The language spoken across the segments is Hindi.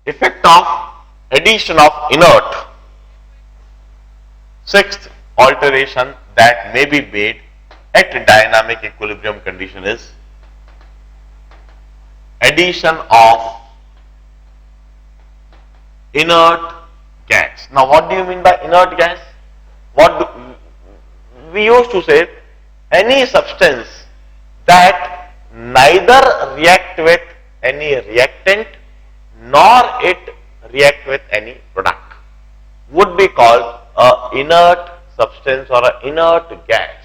effect of addition of inert. Sixth alteration that may be made at dynamic equilibrium condition is addition of inert gas. Now what do you mean by inert gas? We used to say any substance that neither react with any reactant nor it react with any product would be called a inert substance or a inert gas.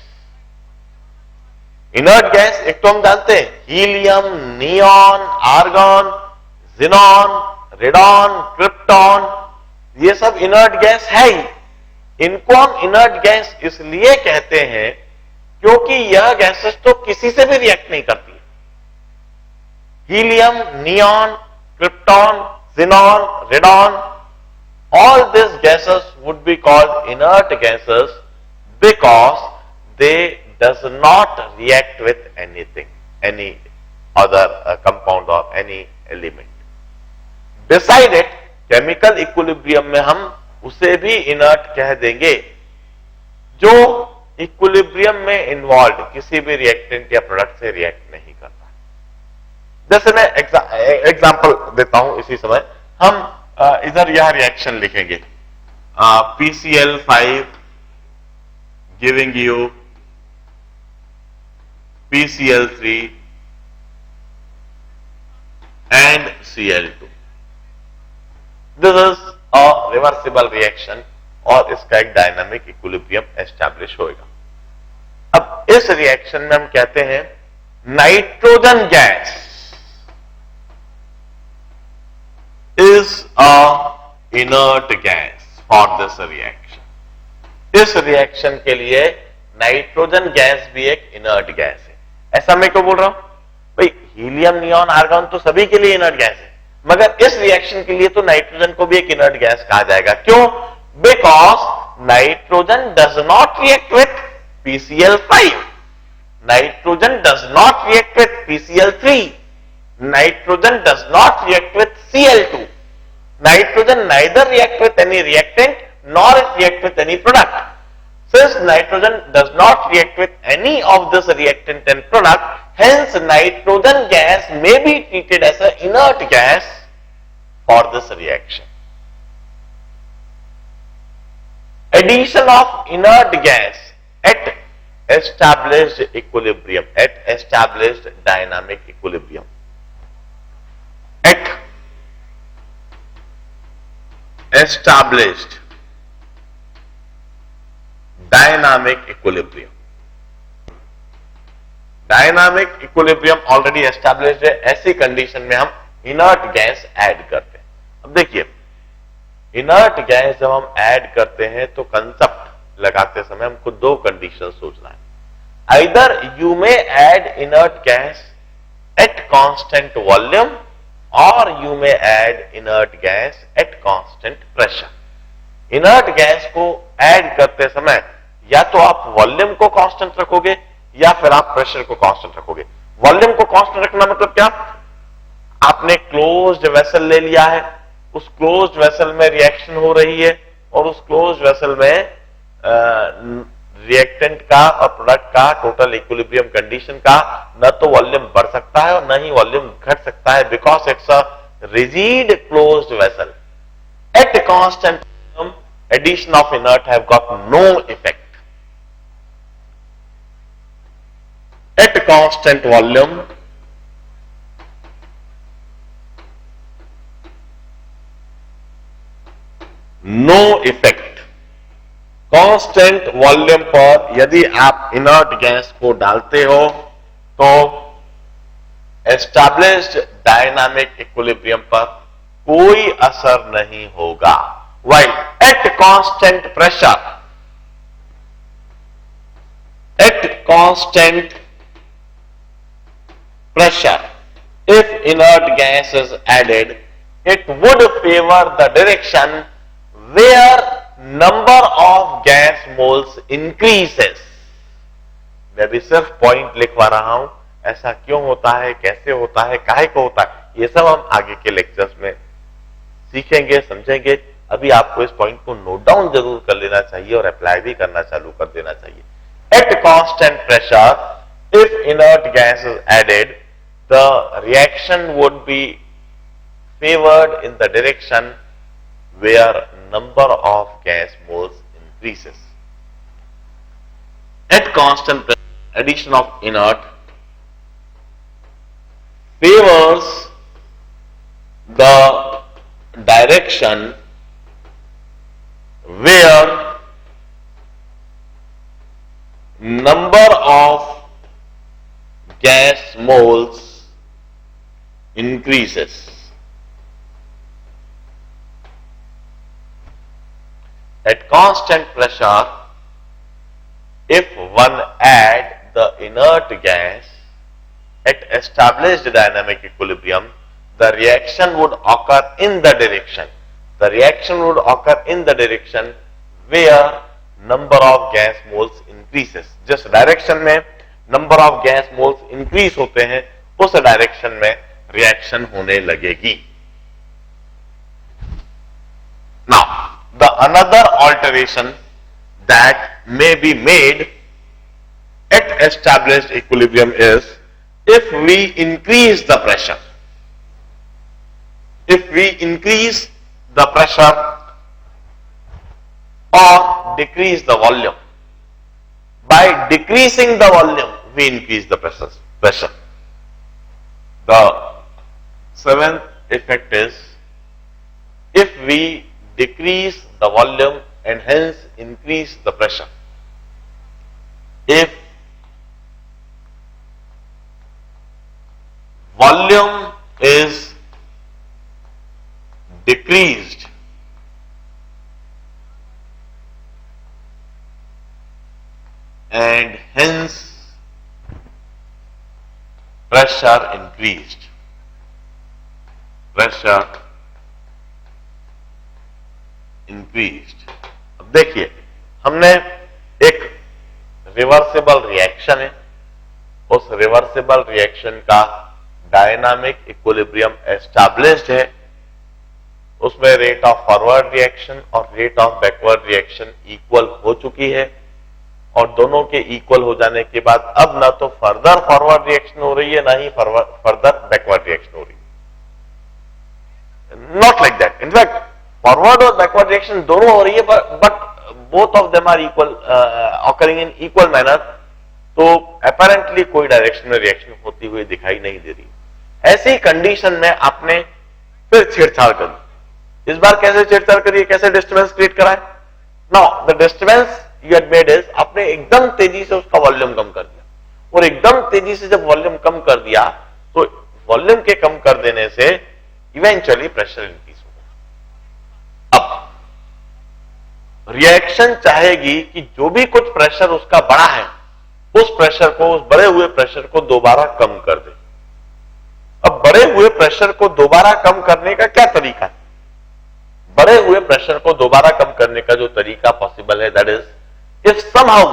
Inert gas एक तो हम जानते हैं helium, neon, argon, xenon, radon, krypton, ये सब इनर्ट गैस है ही। इनको हम इनर्ट गैस इसलिए कहते हैं क्योंकि यह गैसेस तो किसी से भी रिएक्ट नहीं करती। Helium, neon, krypton, xenon, radon, all these gases would be called inert gases because they does not react with anything, any other compound or any element. Beside it, chemical equilibrium में हम उसे भी inert कह देंगे जो इक्विलिब्रियम में इन्वॉल्व किसी भी रिएक्टेंट या प्रोडक्ट से रिएक्ट नहीं करता। जैसे मैं एग्जांपल देता हूं इसी समय, हम इधर यह रिएक्शन लिखेंगे PCl5 giving you PCl3 and Cl2. This is a reversible reaction और इसका एक डायनामिक इक्विलिब्रियम एस्टैब्लिश होगा। अब इस रिएक्शन में हम कहते हैं nitrogen gas is a inert gas for this reaction. इस रिएक्शन के लिए नाइट्रोजन गैस भी एक इनर्ट गैस है। ऐसा मैं क्यों बोल रहा हूं भाई? हीलियम, नियॉन, आर्गन तो सभी के लिए इनर्ट गैस है, मगर इस रिएक्शन के लिए तो नाइट्रोजन को भी एक इनर्ट गैस कहा जाएगा। क्यों? Because nitrogen does not react with PCl5, nitrogen does not react with PCl3, nitrogen does not react with Cl2. Nitrogen neither react with any reactant nor it react with any product. Since nitrogen does not react with any of this reactant and product, hence nitrogen gas may be treated as an inert gas for this reaction. Addition of inert gas at established equilibrium, at established dynamic equilibrium. At established dynamic equilibrium. Dynamic equilibrium already established है, ऐसी कंडीशन में हम इनर्ट गैस ऐड करते हैं। अब देखिए, इनर्ट गैस जब हम ऐड करते हैं तो कंसेप्ट लगाते समय हमको दो कंडीशन सोचना है। Either you may add inert gas at constant volume और you may add inert gas at constant pressure. Inert gas को ऐड करते समय या तो आप वॉल्यूम को कांस्टेंट रखोगे या फिर आप प्रेशर को कांस्टेंट रखोगे। वॉल्यूम को कांस्टेंट रखना मतलब क्या? आपने क्लोज्ड वेसल ले लिया है, उस क्लोज्ड वेसल में रिएक्शन हो रही है और उस क्लोज्ड वेसल में रिएक्टेंट का और प्रोडक्ट का टोटल इक्विलिब्रियम कंडीशन का न तो वॉल्यूम बढ़ सकता है और न ही वॉल्यूम घट सकता है, because it's a rigid closed vessel. At constant addition of inert have got no effect. At constant volume, no effect. Constant volume पर यदि आप इनर्ट गैस को डालते हो तो एस्टैब्लिश्ड डायनामिक इक्विलिब्रियम पर कोई असर नहीं होगा। While at constant pressure, at constant pressure, if inert gas is added, it would favor the direction where number of gas moles increases. मैं भी सिर्फ पॉइंट लिखवा रहा हूं, ऐसा क्यों होता है, कैसे होता है, काहे को होता है, ये सब हम आगे के लेक्चर्स में सीखेंगे, समझेंगे। अभी आपको इस पॉइंट को नोट डाउन जरूर कर लेना चाहिए और अप्लाई भी करना चालू कर देना चाहिए। At constant pressure if inert gas is added the reaction would be favoured in the direction where number of gas moles increases. At constant pressure, addition of inert favors the direction where number of gas moles increases. At constant pressure, if one add the inert gas at established dynamic equilibrium, the reaction would occur in the direction. The reaction would occur in the direction where number of gas moles increases. जिस डायरेक्शन में number of gas moles increase होते हैं, उस डायरेक्शन में रिएक्शन होने लगेगी। Now, the another alteration that may be made at established equilibrium is if we increase the pressure. If we increase the pressure or decrease the volume. By decreasing the volume, we increase the pressure. The seventh effect is if we decrease the volume and hence increase the pressure. If volume is decreased and hence pressure increased. Pressure increased. अब देखिए, हमने एक रिवर्सिबल रिएक्शन है, उस रिवर्सिबल रिएक्शन का डायनामिक इक्विलिब्रियम एस्टैब्लिश्ड है, उसमें रेट ऑफ फॉरवर्ड रिएक्शन और rate of backward reaction equal हो चुकी है, और दोनों के इक्वल हो जाने के बाद अब ना तो फर्दर फॉरवर्ड रिएक्शन हो रही है, ना ही फर्दर बैकवर्ड रिएक्शन हो रही है। Not like that, in fact forward और बैकवर्ड रिएक्शन दोनों हो रही है, but both of them are equal, occurring in equal manner, तो अपेरेंटली कोई डायरेक्शन में रिएक्शन होती हुई दिखाई नहीं दे रही। ऐसी कंडीशन में आपने फिर छेड़छाड़ करी। इस बार कैसे छेड़छाड़ करिए, कैसे डिस्टर्बेंस क्रिएट कराए? Now the disturbance you had made is, आपने एकदम तेजी से उसका वॉल्यूम कम कर दिया, और एकदम तेजी से जब वॉल्यूम कम कर दिया तो वॉल्यूम के कम कर देने से इवेंचुअली प्रेशर इंक्रीज होगा। अब रिएक्शन चाहेगी कि जो भी कुछ प्रेशर उसका बड़ा है, उस प्रेशर को, उस बढ़े हुए प्रेशर को दोबारा कम कर दे। अब बढ़े हुए प्रेशर को दोबारा कम करने का क्या तरीका है? बढ़े हुए प्रेशर को दोबारा कम करने का जो तरीका पॉसिबल है, that is if somehow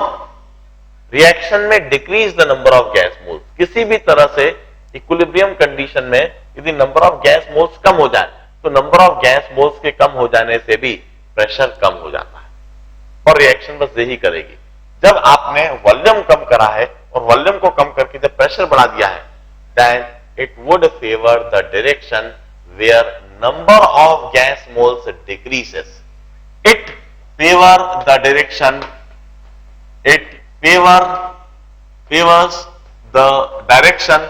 reaction में decrease the number of gas moles, किसी भी तरह से इक्विलिब्रियम कंडीशन में यदि नंबर ऑफ गैस मोल्स कम हो जाए तो नंबर ऑफ गैस मोल्स के कम हो जाने से भी प्रेशर कम हो जाता है, और रिएक्शन बस यही करेगी। जब आपने वॉल्यूम कम करा है और वॉल्यूम को कम करके जब प्रेशर बढ़ा दिया है, then it would favor the direction where number of gas moles decreases. It favor the direction, it favors the direction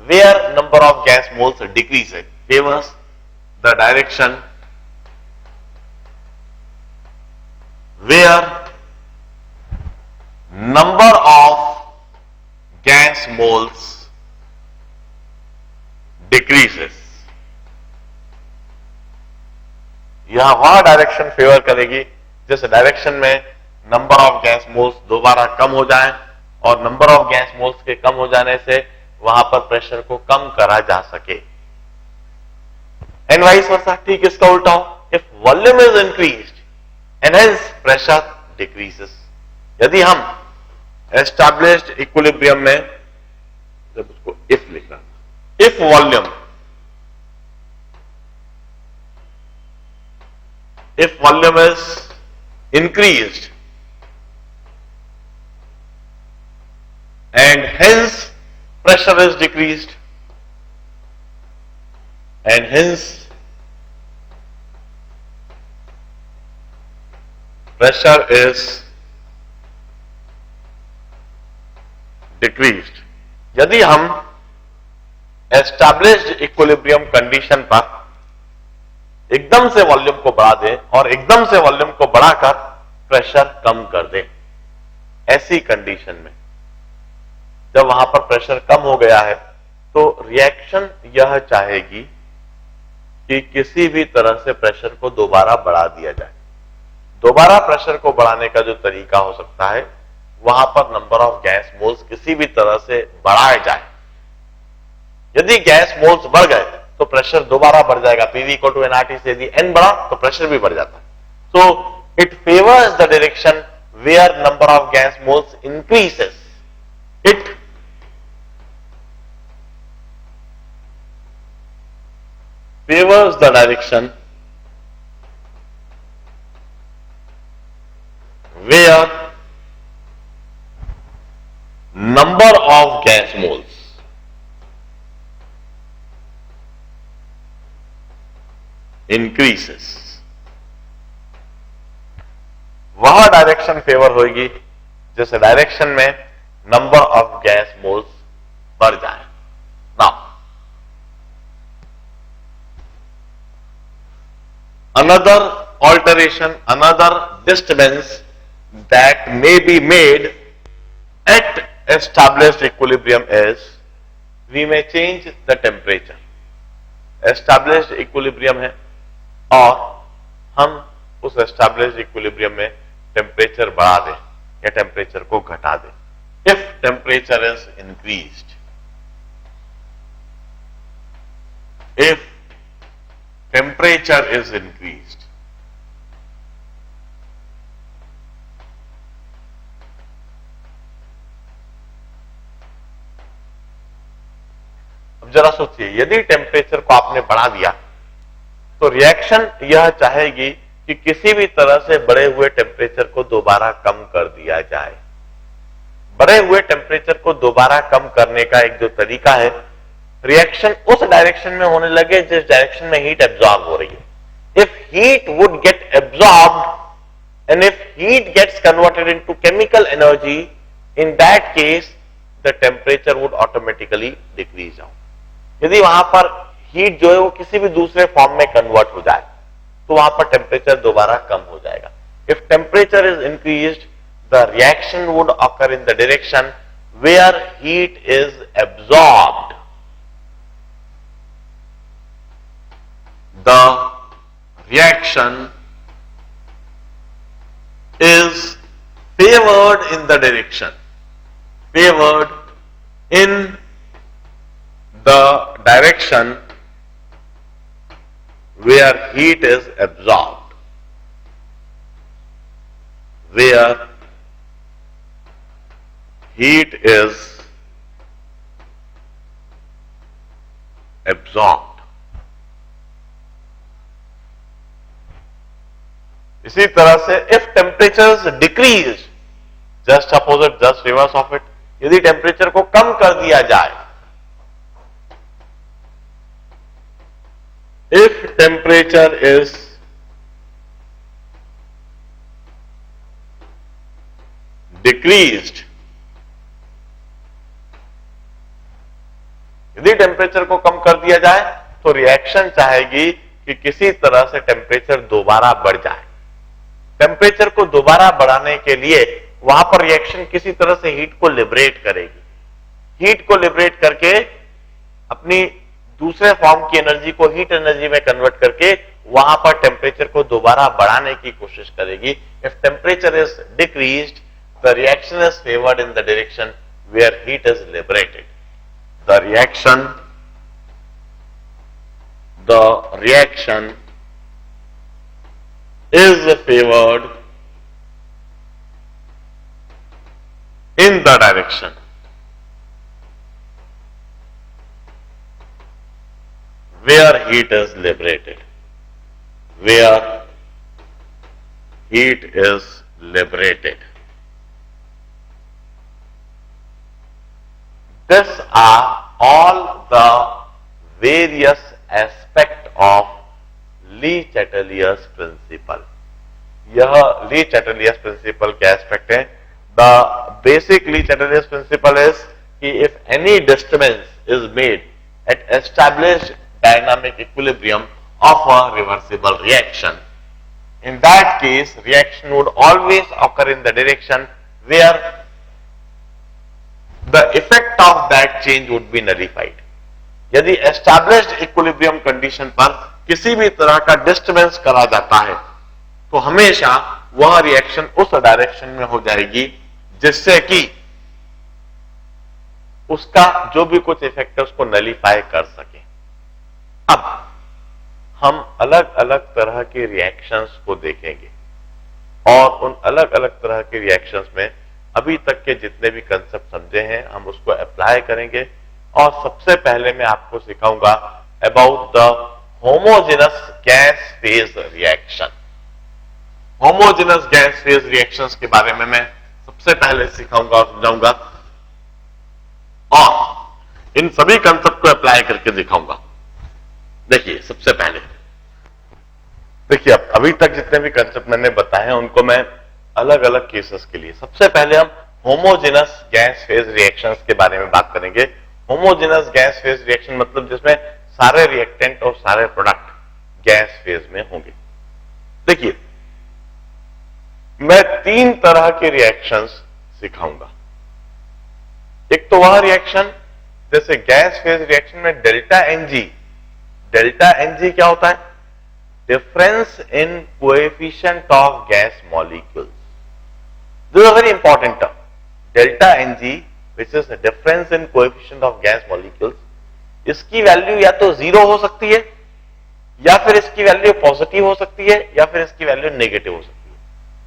where number of gas moles decreases. Favors the direction where number of gas moles decreases. यहां वह डायरेक्शन फेवर करेगी जिस डायरेक्शन में नंबर ऑफ गैस मोल्स दोबारा कम हो जाए, और नंबर ऑफ गैस मोल्स के कम हो जाने से वहां पर प्रेशर को कम करा जा सके। एंड वाइस वर्सा, ठीक इसका उल्टा हो, if volume is increased and hence pressure decreases. यदि हम एस्टैब्लिश्ड इक्विलिब्रियम में, जब उसको इफ लिखना, if volume if volume is increased and hence pressure is decreased, and hence pressure is decreased. यदि हम एस्टैब्लिश्ड इक्विलिब्रियम कंडीशन पर एकदम से वॉल्यूम को बढ़ा दें और एकदम से वॉल्यूम को बढ़ाकर प्रेशर कम कर दें, ऐसी कंडीशन में जब वहां पर प्रेशर कम हो गया है तो रिएक्शन यह चाहेगी कि किसी भी तरह से प्रेशर को दोबारा बढ़ा दिया जाए। दोबारा प्रेशर को बढ़ाने का जो तरीका हो सकता है, वहां पर नंबर ऑफ गैस मोल्स किसी भी तरह से बढ़ाए जाए। यदि गैस मोल्स बढ़ गए तो प्रेशर दोबारा बढ़ जाएगा। पीवी इक्वल टू एनआरटी से यदि एन बढ़ा तो प्रेशर भी बढ़ जाता है। So it favours the direction where number of gas moles increases. It favors the direction where number of gas moles increases। वह डायरेक्शन फेवर होगी जिस डायरेक्शन में नंबर ऑफ गैस मोल्स बढ़ जाए। Now another alteration, another disturbance that may be made at established equilibrium is we may change the temperature। established equilibrium है और हम उस established equilibrium में टेम्परेचर बढ़ा दें या टेम्परेचर को घटा दें। if temperature is increased, if temperature is increased, अब जरा सोचिए, यदि टेम्परेचर को आपने बढ़ा दिया तो रिएक्शन यह चाहेगी कि किसी भी तरह से बढ़े हुए टेम्परेचर को दोबारा कम कर दिया जाए। बढ़े हुए टेम्परेचर को दोबारा कम करने का एक जो तरीका है, रिएक्शन उस डायरेक्शन में होने लगे जिस डायरेक्शन में हीट एब्जॉर्ब हो रही है। If heat would get absorbed and if heat gets converted into chemical energy, in that case the temperature would automatically decrease out. यदि वहां पर हीट जो है वो किसी भी दूसरे फॉर्म में कन्वर्ट हो जाए तो वहां पर टेम्परेचर दोबारा कम हो जाएगा। If temperature is increased, the reaction would occur in the direction where heat is absorbed. The reaction is favored in the direction, favored in the direction where heat is absorbed, where heat is absorbed। इसी तरह से if temperature decrease, just opposite, just reverse of it, यदि टेम्परेचर को कम कर दिया जाए, इफ टेम्परेचर इज डिक्रीज्ड, यदि टेम्परेचर को कम कर दिया जाए तो रिएक्शन चाहेगी कि किसी तरह से टेम्परेचर दोबारा बढ़ जाए। टेम्परेचर को दोबारा बढ़ाने के लिए वहां पर रिएक्शन किसी तरह से हीट को लिबरेट करेगी। हीट को लिबरेट करके अपनी दूसरे फॉर्म की एनर्जी को हीट एनर्जी में कन्वर्ट करके वहां पर टेम्परेचर को दोबारा बढ़ाने की कोशिश करेगी। If temperature is decreased, the reaction is favoured in the direction where heat is liberated. The reaction is favored in the direction where heat is liberated, where heat is liberated. These are all the various aspects of Le Chatelier's principle. यह ली चैटलियर्स प्रिंसिपल के एस्पेक्ट है. The basic Le Chatelier's principle is कि if any disturbance is made at established dynamic equilibrium of a reversible reaction. In that case, reaction would always occur in the direction where the effect of that change would be nullified. यदि established equilibrium condition पर किसी भी तरह का disturbance करा जाता है तो हमेशा वह रिएक्शन उस डायरेक्शन में हो जाएगी जिससे कि उसका जो भी कुछ इफेक्ट है उसको नलीफाई कर सके. अब हम अलग अलग तरह के रिएक्शंस को देखेंगे और उन अलग अलग तरह के रिएक्शंस में अभी तक के जितने भी कंसेप्ट समझे हैं हम उसको अप्लाई करेंगे. और सबसे पहले मैं आपको सिखाऊंगा about the homogeneous gas phase reaction. Homogeneous gas phase reactions के बारे में मैं सबसे पहले सिखाऊंगा और समझाऊंगा और इन सभी कंसेप्ट को अप्लाई करके दिखाऊंगा. देखिए सबसे पहले देखिए अब अभी तक जितने भी कंसेप्ट मैंने बताए हैं उनको मैं अलग अलग केसेस के लिए सबसे पहले हम होमोजेनस गैस फेज रिएक्शंस के बारे में बात करेंगे. होमोजेनस गैस फेज रिएक्शन मतलब जिसमें सारे रिएक्टेंट और सारे प्रोडक्ट गैस फेज में होंगे. देखिए मैं तीन तरह के रिएक्शंस सिखाऊंगा. एक तो वह रिएक्शन जैसे गैस फेज रिएक्शन में डेल्टा एनजी. डेल्टा एनजी क्या होता है? Difference in coefficient of gas molecules. This is a very important term. Delta n g which is difference in coefficient of gas molecules. इसकी वैल्यू या तो जीरो हो सकती है या फिर इसकी वैल्यू पॉजिटिव हो सकती है या फिर इसकी वैल्यू नेगेटिव हो सकती है.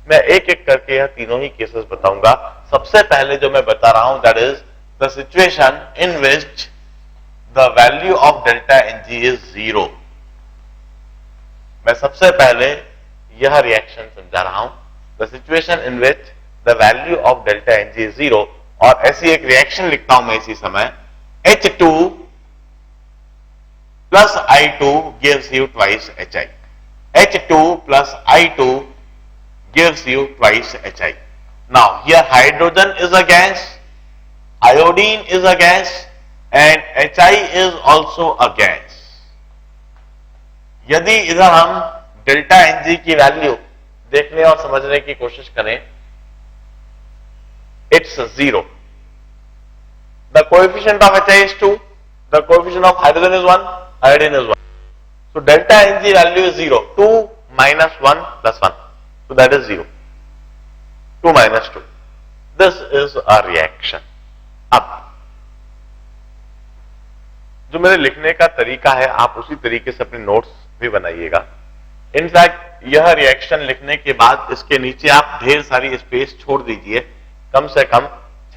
मैं एक एक करके यह तीनों ही केसेस बताऊंगा. सबसे पहले जो मैं बता रहा हूं that is the situation in which the value of delta Ng is 0. मैं सबसे पहले यह रिएक्शन समझा रहा हूं. The situation in which the value of delta Ng is 0 और ऐसी एक रिएक्शन लिखता हूं मैं इसी समय. H2 plus I2 gives you twice Hi. H2 plus I2 gives you twice Hi. Now here hydrogen is a gas, iodine is a gas and Hi is also a gas. यदि इधर हम डेल्टा Ng की वैल्यू देखने और समझने की कोशिश करें, it's 0. The coefficient of Hi is 2, the coefficient of hydrogen is 1, iodine is 1. So delta Ng value is 0. 2 minus 1 plus 1. So that is 0. 2 minus 2. This is a reaction. अब जो मेरे लिखने का तरीका है आप उसी तरीके से अपने नोट्स भी बनाइएगा. इनफैक्ट यह रिएक्शन लिखने के बाद इसके नीचे आप ढेर सारी स्पेस छोड़ दीजिए. कम से कम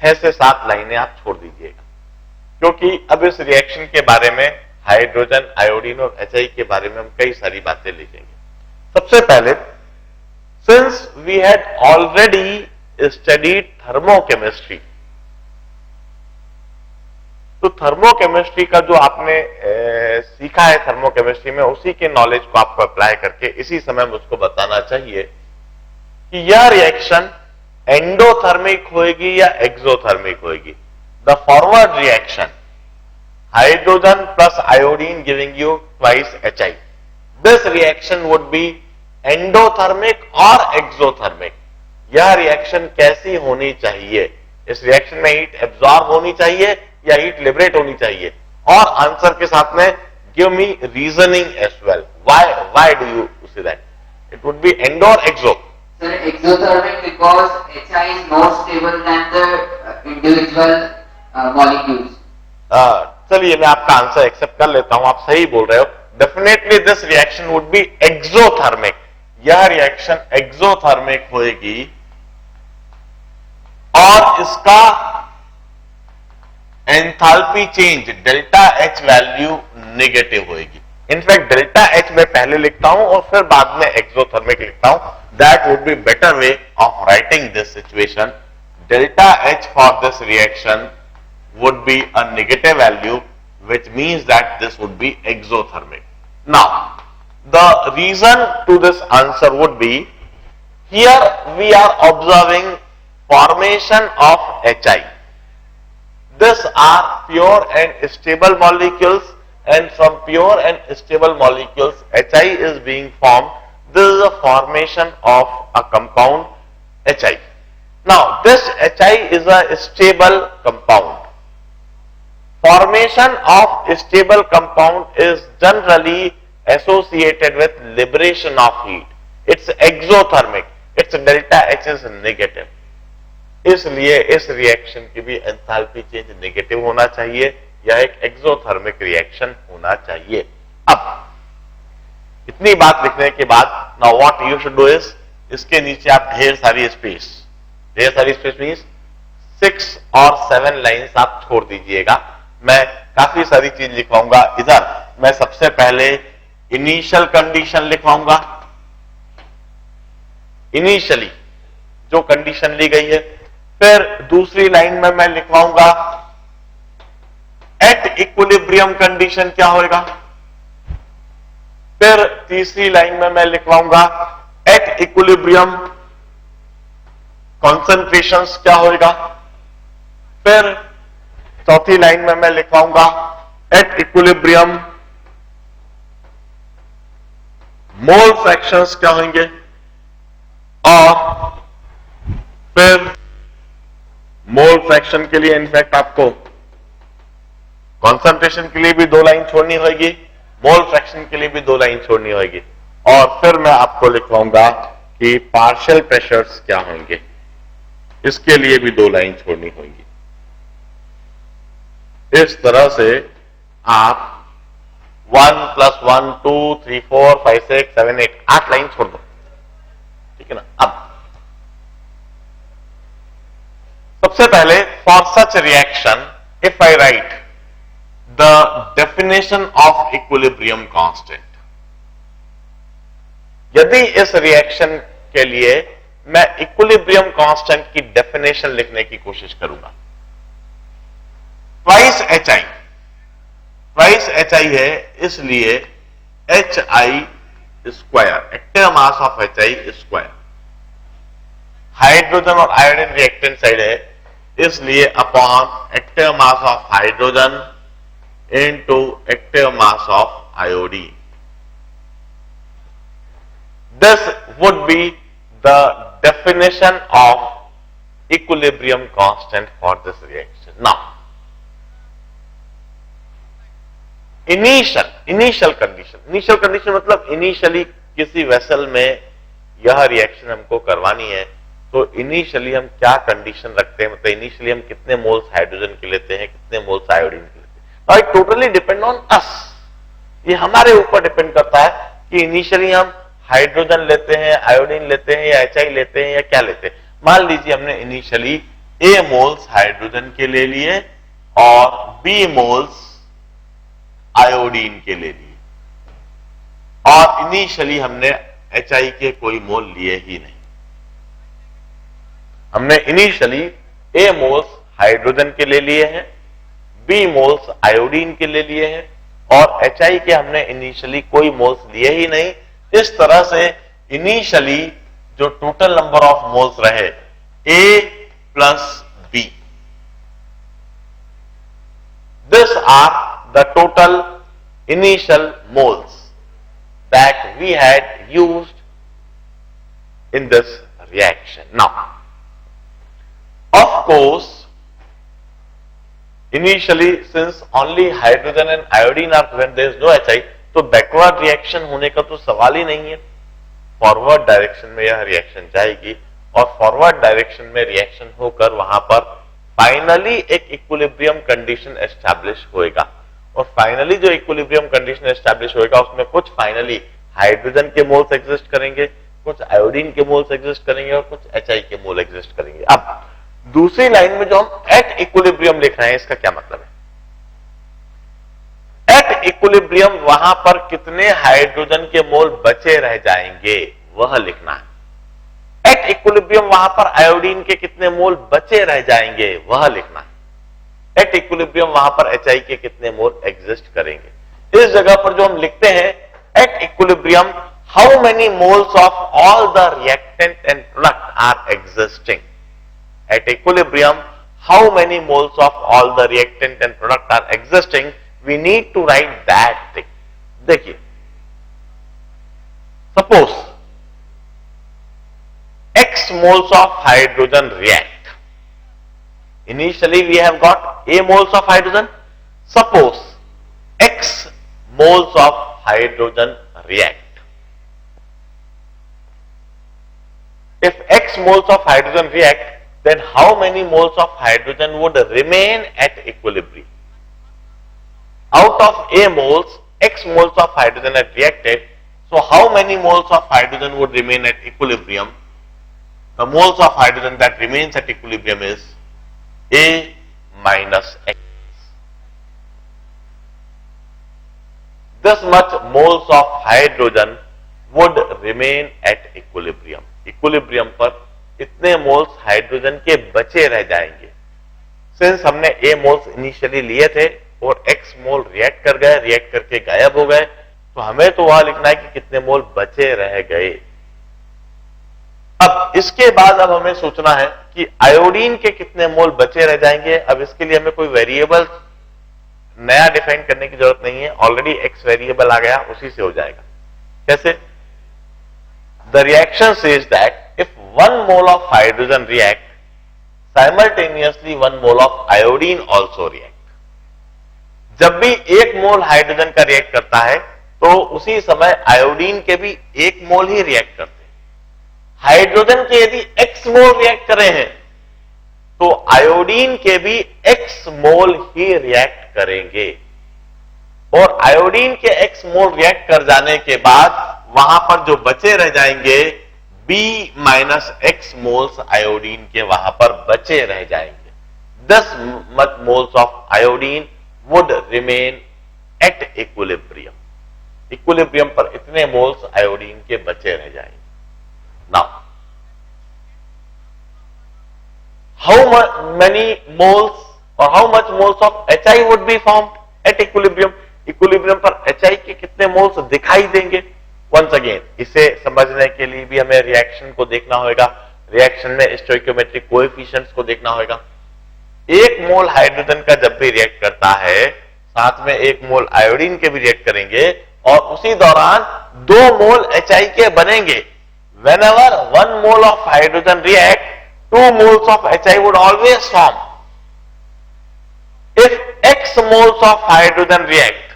6 से 7 लाइनें आप छोड़ दीजिएगा क्योंकि अब इस रिएक्शन के बारे में हाइड्रोजन, आयोडीन और Hi के बारे में हम कई सारी बातें लिखेंगे. सबसे पहले since we had already studied thermochemistry, तो थर्मोकेमिस्ट्री का जो आपने सीखा है थर्मोकेमिस्ट्री में उसी के नॉलेज को आपको अप्लाई करके इसी समय मुझको बताना चाहिए कि यह रिएक्शन एंडोथर्मिक होएगी या एक्सोथर्मिक होएगी. The forward reaction hydrogen plus iodine giving you twice Hi. This reaction would B endothermic और एक्सोथर्मिक. यह रिएक्शन कैसी होनी चाहिए? इस रिएक्शन में हीट एब्जॉर्ब होनी चाहिए या हीट लिबरेट होनी चाहिए? और आंसर के साथ में give me reasoning as well. Why do you say that? It would be endo और exo. Sir, exothermic because Hi is more stable than the individual molecules. चलिए मैं आपका आंसर एक्सेप्ट कर लेता हूं, आप सही बोल रहे हो. Definitely this reaction would be exothermic. यह रिएक्शन एक्सोथर्मिक होएगी और इसका enthalpy change delta H value negative होएगी. इनफैक्ट डेल्टा H मैं पहले लिखता हूं और फिर बाद में एक्सोथर्मिक लिखता हूं that would be better way of writing this situation. Delta H for this reaction would be a negative value, which means that this would be exothermic. Now, the reason to this answer would be, here we are observing formation of HI. These are pure and stable molecules, and from pure and stable molecules HI is being formed. This is a formation of a compound HI. Now this HI is a stable compound. Formation of stable compound is generally associated with liberation of heat. It's exothermic. Its delta H is negative. इसलिए इस रिएक्शन की भी एंथैल्पी चेंज नेगेटिव होना चाहिए, यह एक एक्सोथर्मिक रिएक्शन होना चाहिए। अब इतनी बात लिखने के बाद now what you should do is, इसके नीचे आप ढेर सारी स्पेस मींस 6 और 7 लाइंस आप छोड़ दीजिएगा। मैं काफी सारी चीज लिखवाऊंगा। इधर मैं सबसे पहले इनिशियल कंडीशन लिखवाऊंगा, इनिशियली जो कंडीशन ली गई है। फिर दूसरी लाइन में मैं लिखवाऊंगा एट इक्विलिब्रियम कंडीशन क्या होगा। फिर तीसरी लाइन में मैं लिखवाऊंगा एट इक्विलिब्रियम कॉन्सेंट्रेशंस क्या होगा। फिर चौथी लाइन में मैं लिखवाऊंगा एट इक्विलिब्रियम मोल फ्रैक्शंस क्या होंगे। और फिर मोल फ्रैक्शन के लिए इनफैक्ट आपको कॉन्सेंट्रेशन के लिए भी 2 लाइन छोड़नी होगी, मोल फ्रैक्शन के लिए भी 2 लाइन छोड़नी होगी। और फिर मैं आपको लिखवाऊंगा कि पार्शियल प्रेशर्स क्या होंगे, इसके लिए भी 2 लाइन छोड़नी होगी। इस तरह से आप 1 + 1 2 3 4 5 6 7 8 लाइन छोड़ दो, ठीक है ना। अब सबसे पहले for such reaction if I right the definition of equilibrium constant, यदि इस रिएक्शन के लिए मैं इक्विलिब्रियम कांस्टेंट की डेफिनेशन लिखने की कोशिश करूंगा, ट्वाइस HI है, इसलिए HI square, active mass of HI square. Hydrogen और आयोडीन रिएक्टेंट साइड है, इसलिए upon active mass of hydrogen into active mass of iodine. This would be the definition of equilibrium constant for this reaction. Now initial condition मतलब इनिशियली किसी वेसल में यह रिएक्शन हमको करवानी है, तो इनिशियली हम क्या कंडीशन रखते हैं, मतलब इनिशियली हम कितने मोल्स हाइड्रोजन के लेते हैं, कितने मोल्स आयोडीन के लेते हैं। It totally depend on us, ये हमारे ऊपर डिपेंड करता है कि इनिशियली हम हाइड्रोजन लेते हैं, आयोडीन लेते हैं, या HI लेते हैं, या क्या लेते हैं। मान लीजिए हमने इनिशियली A मोल्स हाइड्रोजन के ले लिए और B मोल्स आयोडीन के ले लिए, और इनिशियली हमने HI के कोई मोल लिए ही नहीं। हमने इनिशियली A मोल्स हाइड्रोजन के ले लिए हैं, B मोल्स आयोडीन के ले लिए हैं, और HI के हमने इनिशियली कोई मोल्स लिए ही नहीं। इस तरह से इनिशियली जो टोटल नंबर ऑफ मोल्स रहे A + B, this are the total initial moles that we had used in this reaction. Now, of course, initially since only hydrogen and iodine are present, there is no HI, तो बैकवर्ड रिएक्शन होने का तो सवाल ही नहीं है। फॉरवर्ड डायरेक्शन में यह रिएक्शन जाएगी, और फॉरवर्ड डायरेक्शन में रिएक्शन होकर वहां पर फाइनली एक इक्विलिब्रियम कंडीशन एस्टैब्लिश होएगा। और फाइनली जो इक्विलिब्रियम कंडीशन एस्टैब्लिश होएगा उसमें कुछ फाइनली हाइड्रोजन के मोल्स एग्जिस्ट करेंगे, कुछ आयोडीन के मोल्स एग्जिस्ट करेंगे, और कुछ HI के मोल एग्जिस्ट करेंगे। अब दूसरी लाइन में जो हम एट इक्विलिब्रियम लिख रहे हैं, इसका क्या मतलब है। एट इक्विलिब्रियम वहां पर कितने हाइड्रोजन के मोल बचे रह जाएंगे वह लिखना है। इक्विलिब्रियम वहां पर आयोडीन के कितने मोल बचे रह जाएंगे वह लिखना है। एट इक्विलिब्रियम वहां पर HI के कितने मोल एग्जिस्ट करेंगे। इस जगह पर जो हम लिखते हैं at equilibrium how many moles of all the reactant and product are existing. At equilibrium how many moles of all the reactant and product are existing, we need to write that thing. देखिए, suppose X moles of hydrogen react. Initially we have got A moles of hydrogen. Suppose X moles of hydrogen react. If X moles of hydrogen react, then how many moles of hydrogen would remain at equilibrium? Out of A moles, X moles of hydrogen had reacted. So how many moles of hydrogen would remain at equilibrium? The moles of hydrogen that remains at equilibrium is A minus X. This much moles of hydrogen would remain at equilibrium. Equilibrium पर इतने मोल्स हाइड्रोजन के बचे रह जाएंगे। सिंस हमने A मोल्स इनिशियली लिए थे और X मोल रिएक्ट कर गए, रिएक्ट करके गायब हो गए, तो हमें तो वहां लिखना है कि कितने मोल बचे रह गए। अब इसके बाद अब हमें सोचना है कि आयोडीन के कितने मोल बचे रह जाएंगे। अब इसके लिए हमें कोई वेरिएबल नया डिफाइन करने की जरूरत नहीं है, ऑलरेडी X वेरिएबल आ गया, उसी से हो जाएगा। कैसे? The reaction says that if 1 mole of hydrogen react, simultaneously 1 mole of iodine also react. जब भी 1 मोल हाइड्रोजन का रिएक्ट करता है तो उसी समय आयोडीन के भी 1 मोल ही रिएक्ट करते हैं। हाइड्रोजन के यदि X मोल रिएक्ट कर रहे हैं तो आयोडीन के भी X मोल ही रिएक्ट करेंगे, और आयोडीन के X मोल रिएक्ट कर जाने के बाद वहां पर जो बचे रह जाएंगे B minus X moles iodine के वहां पर बचे रह जाएंगे। 10 much moles of iodine would remain at equilibrium. Equilibrium पर इतने मोल्स आयोडीन के बचे रह जाएंगे। Now, how many moles or how much moles of HI would be formed at equilibrium? Equilibrium पर HI के कितने मोल्स दिखाई देंगे? वंस अगेन इसे समझने के लिए भी हमें रिएक्शन को देखना होगा, रिएक्शन में स्टोइकियोमेट्रिक कोएफिशिएंट्स को देखना होगा। 1 मोल हाइड्रोजन का जब भी रिएक्ट करता है साथ में 1 मोल आयोडीन के भी रिएक्ट करेंगे और उसी दौरान 2 मोल HI के बनेंगे। Whenever 1 mole of hydrogen react, 2 moles of HI would always form. If X moles of hydrogen react,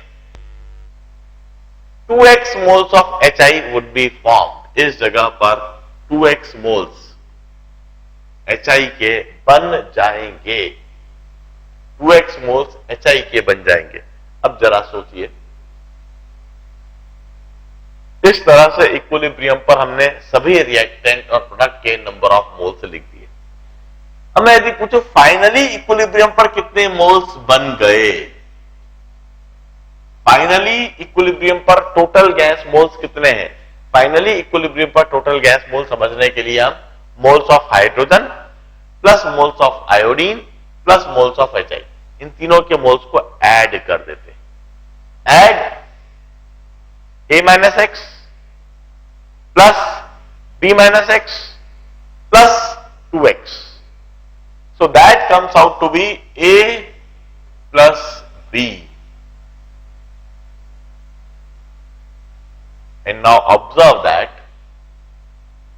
2x moles of HI would be formed. इस जगह पर 2x moles HI के बन जाएंगे, 2x moles HI के बन जाएंगे। अब जरा सोचिए, इस तरह से इक्विलिब्रियम पर हमने सभी रिएक्टेंट और प्रोडक्ट के नंबर ऑफ मोल्स लिख दिए। अब मैं यदि पूछूं फाइनली इक्विलिब्रियम पर कितने मोल्स बन गए, फाइनली इक्विलिब्रियम पर टोटल गैस मोल्स कितने हैं? फाइनली इक्विलिब्रियम पर टोटल गैस मोल समझने के लिए हम moles of hydrogen plus moles of iodine plus moles of HI, इन तीनों के मोल्स को ऐड कर देते हैं। Add A minus x plus B minus x plus 2x, so that comes out to be A plus B. And now observe that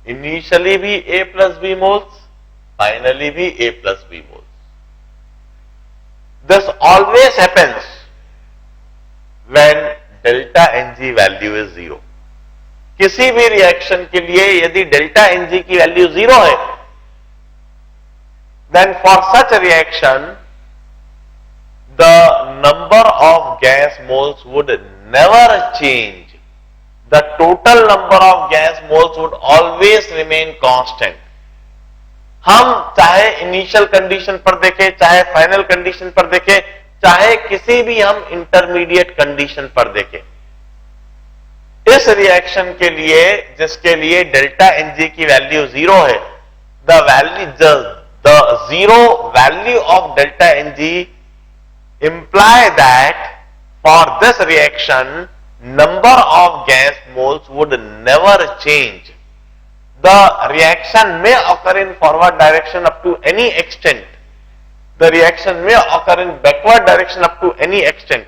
initially भी A plus B moles, finally भी A plus B moles. This always happens when delta Ng value is 0. किसी भी रिएक्शन के लिए यदि डेल्टा Ng की वैल्यू 0 है, then for such a reaction the number of gas moles would never change. The total number of gas moles would always remain constant. हम चाहे इनिशियल कंडीशन पर देखें, चाहे फाइनल कंडीशन पर देखें, चाहे किसी भी हम इंटरमीडिएट कंडीशन पर देखें, इस रिएक्शन के लिए जिसके लिए डेल्टा Ng की वैल्यू 0 है, the zero value of delta Ng imply that for this reaction number of gas moles would never change. The reaction may occur in forward direction up to any extent. The reaction may occur in backward direction up to any extent.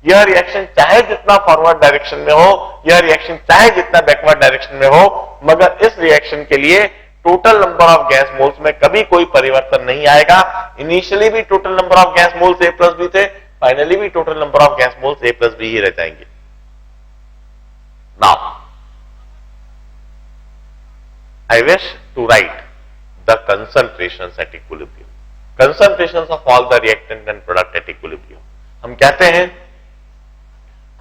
यह रिएक्शन चाहे जितना फॉरवर्ड डायरेक्शन में हो, यह रिएक्शन चाहे जितना बैकवर्ड डायरेक्शन में हो, मगर इस रिएक्शन के लिए total number of gas moles में कभी कोई परिवर्तन नहीं आएगा. इनिशियली भी total number of gas moles A plus B थे, फाइनली भी total number of gas moles A plus B ही रह जाएंगे. Now I wish to write the concentrations at equilibrium. Concentrations of all the reactant and product at equilibrium. हम कहते हैं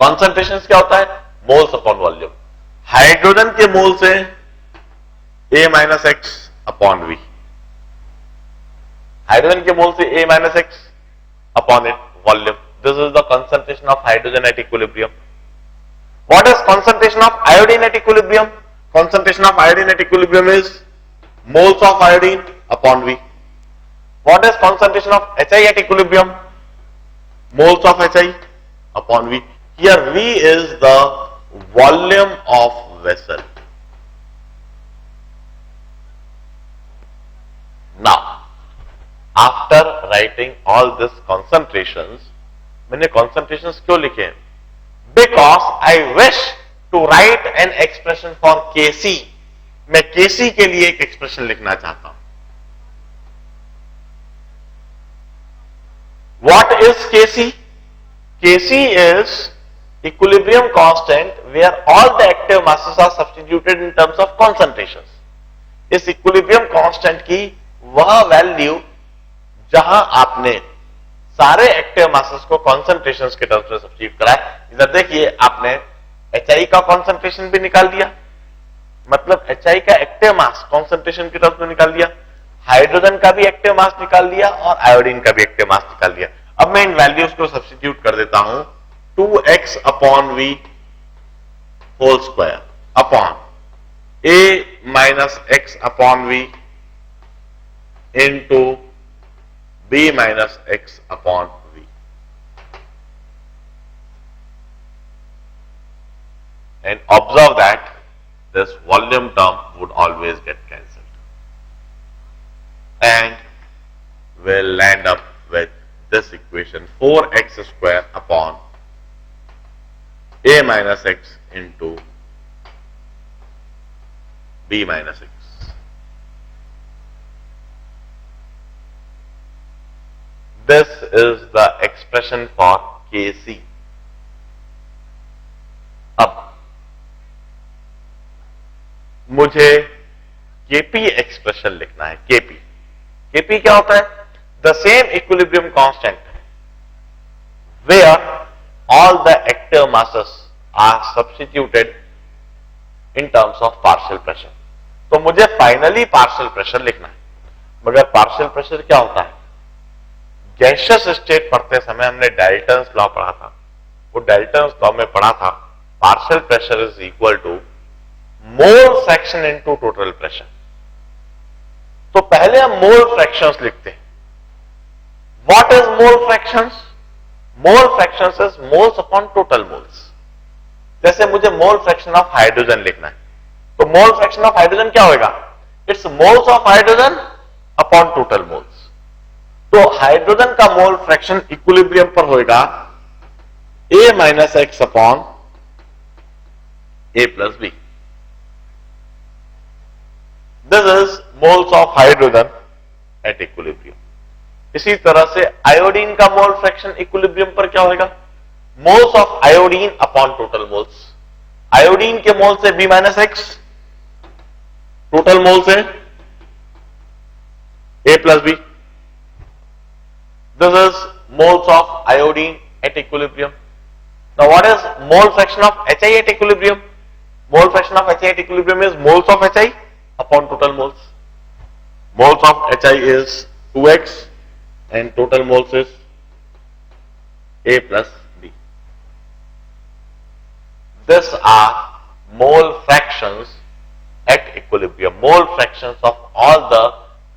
concentrations क्या होता है? Moles upon volume. हाइड्रोजन के मोल से A minus x upon V. Hydrogen के मोल से A minus x upon it volume. This is the concentration of hydrogen at equilibrium. What is concentration of iodine at equilibrium? Concentration of iodine at equilibrium is moles of iodine upon V. What is concentration of Hi at equilibrium? Moles of Hi upon V. Here V is the volume of vessel. Now, after writing all these concentrations, मैंने concentrations क्यों लिखे हैं? Because I wish to write an expression for Kc. मैं Kc के लिए एक एक्सप्रेशन लिखना चाहता हूं. What is Kc? Kc is equilibrium constant where all the active masses are substituted in terms of concentrations. इस equilibrium constant की वह वैल्यू जहां आपने सारे एक्टिव मासेस को कॉन्सेंट्रेशंस के टर्म्स में सब्स्टिट्यूट करा है. इधर देखिए, आपने Hi का कॉन्सेंट्रेशन भी निकाल दिया, मतलब Hi का एक्टिव मास कॉन्सेंट्रेशन के टर्म्स में निकाल दिया, हाइड्रोजन का भी एक्टिव मास निकाल दिया और आयोडीन का भी एक्टिव मास निकाल दिया. अब मैं इन वैल्यूज को सब्स्टिट्यूट कर देता हूं. 2x upon V whole square upon A minus x upon V into B minus x upon V. And observe that this volume term would always get cancelled, and we'll land up with this equation 4x square upon A minus x into B minus x. This is the expression for Kc. अब मुझे Kp एक्सप्रेशन लिखना है. Kp क्या होता है? The same equilibrium constant where all the active masses are substituted in terms of partial pressure. तो मुझे फाइनली पार्शियल प्रेशर लिखना है. मगर पार्शियल प्रेशर क्या होता है? गैसियस स्टेट पढ़ते समय हमने डाल्टन्स लॉ पढ़ा था. वो डाल्टन्स लॉ में पढ़ा था partial pressure is equal to mole fraction into total pressure. तो पहले हम मोल फ्रैक्शंस लिखते हैं. What is mole fractions? Mole fractions is moles upon total moles. जैसे मुझे मोल फ्रैक्शन ऑफ हाइड्रोजन लिखना है, तो मोल फ्रैक्शन ऑफ हाइड्रोजन क्या होगा? It's moles of hydrogen upon total moles. तो हाइड्रोजन का मोल फ्रैक्शन इक्विलिब्रियम पर होगा A minus x upon A plus B. This is moles of hydrogen at equilibrium. इसी तरह से आयोडीन का मोल फ्रैक्शन इक्विलिब्रियम पर क्या होगा? Moles of iodine upon total moles. Iodine के मोल से B minus x, total mole से A plus B. This is moles of iodine at equilibrium. Now what is mole fraction of Hi at equilibrium? Mole fraction of Hi at equilibrium is moles of Hi upon total moles. Moles of Hi is 2x and total moles is A plus B. These are mole fractions at equilibrium, mole fractions of all the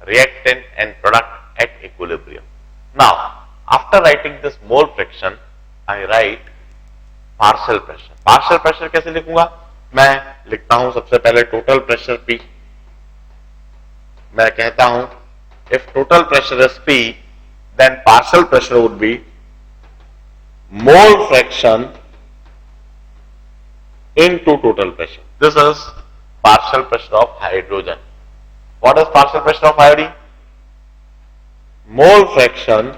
reactant and product at equilibrium. Now, after writing this mole fraction, I write partial pressure. Partial pressure कैसे लिखूंगा? मैं लिखता हूं सबसे पहले टोटल प्रेशर P. मैं कहता हूं if total pressure is P, then partial pressure would be mole fraction into total pressure. This is partial pressure of hydrogen. What is partial pressure of iodine? Mole fraction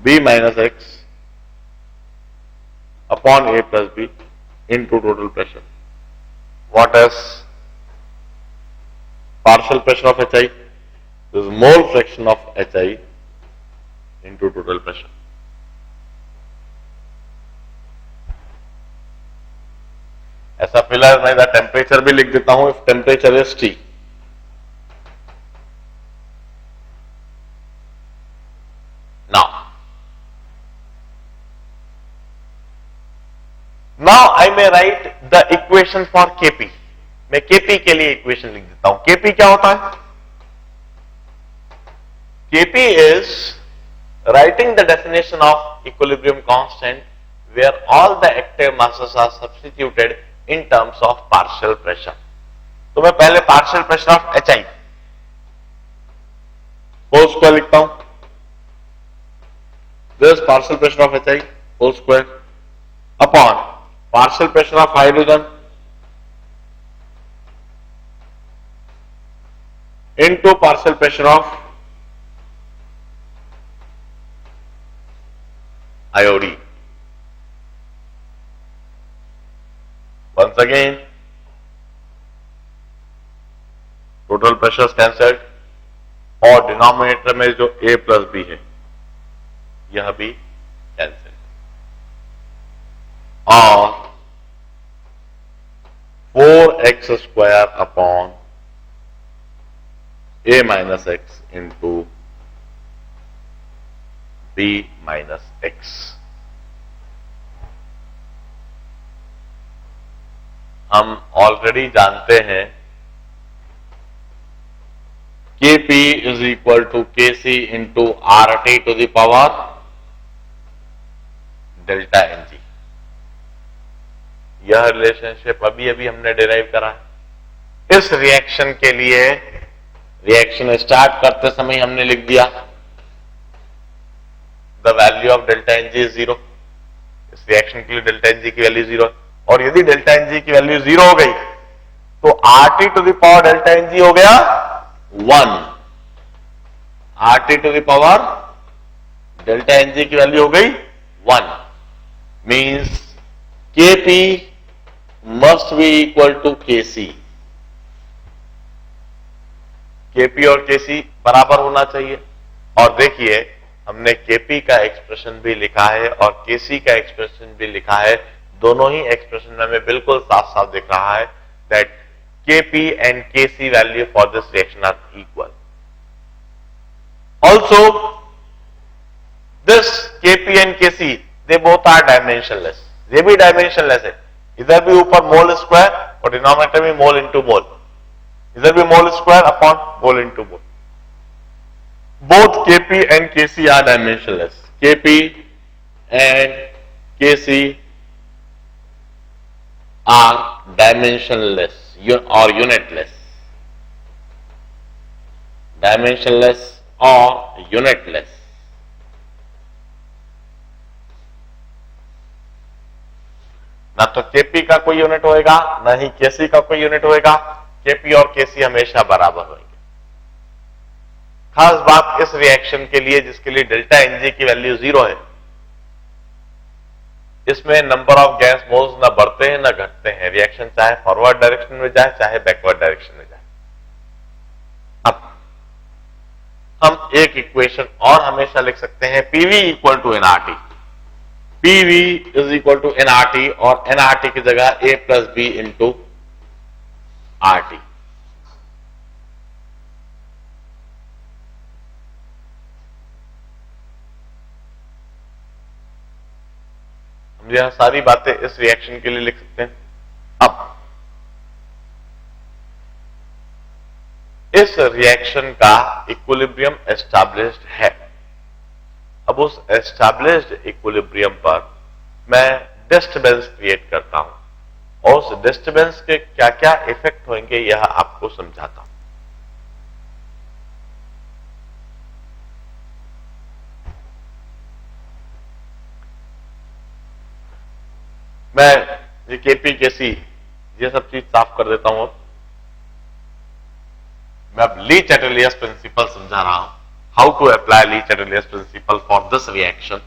B minus X upon A plus B into total pressure. What is partial pressure of HI? This is mole fraction of HI into total pressure. ऐसा फिलहाल मैं इधर टेम्परेचर भी लिख देता हूं. If temperature is T. Now I may write the equation for Kp. मैं Kp के लिए इक्वेशन लिख देता हूं. Kp क्या होता है? Kp is writing the definition of equilibrium constant where all the active masses are substituted in terms of partial pressure. तो मैं पहले partial pressure of HI whole square लिखता हूं. This partial pressure of HI whole square upon partial pressure of hydrogen into partial pressure of iodine. Once again, total pressure is cancelled और डिनोमिनेटर में जो A प्लस B है यह भी कैंसिल और 4x square upon A minus x into B minus x. हम ऑलरेडी जानते हैं Kp is equal to Kc into RT to the power delta Ng. यह रिलेशनशिप अभी अभी हमने डिराइव करा है. इस रिएक्शन के लिए रिएक्शन स्टार्ट करते समय हमने लिख दिया the value of delta Ng is 0. इस रिएक्शन के लिए डेल्टा Ng की वैल्यू 0 और यदि डेल्टा Ng की वैल्यू 0 हो गई तो RT to the power delta Ng हो गया 1. RT to the power delta Ng की वैल्यू हो गई 1. Means Kp must be equal to Kc. Kp और Kc बराबर होना चाहिए. और देखिए हमने Kp का एक्सप्रेशन भी लिखा है और Kc का एक्सप्रेशन भी लिखा है. दोनों ही एक्सप्रेशन में हमें बिल्कुल साफ साफ दिख रहा है that Kp and Kc value for this reaction are equal. Also, this Kp and Kc they both are dimensionless. ये भी dimensionless है. इधर भी ऊपर मोल स्क्वायर और डिनोमिनेटर में मोल इंटू मोल. इधर भी mole square upon mole into mole. Both Kp and Kc are dimensionless. Kp and Kc are dimensionless or unitless. Dimensionless or unitless. ना तो Kp का कोई यूनिट होएगा ना ही Kc का कोई यूनिट होएगा. Kp और Kc हमेशा बराबर होंगे. खास बात इस रिएक्शन के लिए जिसके लिए डेल्टा Ng की वैल्यू 0 है, इसमें नंबर ऑफ गैस मोल्स ना बढ़ते हैं ना घटते हैं. रिएक्शन चाहे फॉरवर्ड डायरेक्शन में जाए चाहे बैकवर्ड डायरेक्शन में जाए. अब हम एक इक्वेशन और हमेशा लिख सकते हैं PV equal to nRT. PV is equal to nRT और nRT की जगह A plus B into RT. हम यह सारी बातें इस रिएक्शन के लिए लिख सकते हैं. अब इस रिएक्शन का इक्विलिब्रियम एस्टैब्लिश्ड है। अब उस एस्टैब्लिश्ड इक्विलिब्रियम पर मैं डिस्टर्बेंस क्रिएट करता हूं और उस डिस्टर्बेंस के क्या क्या इफेक्ट होंगे यह आपको समझाता हूं। मैं ये केपी केसी ये सब चीज साफ कर देता हूं। अब मैं अब ली चैटलियस प्रिंसिपल समझा रहा हूं, how to apply Le Chatelier principle for this reaction.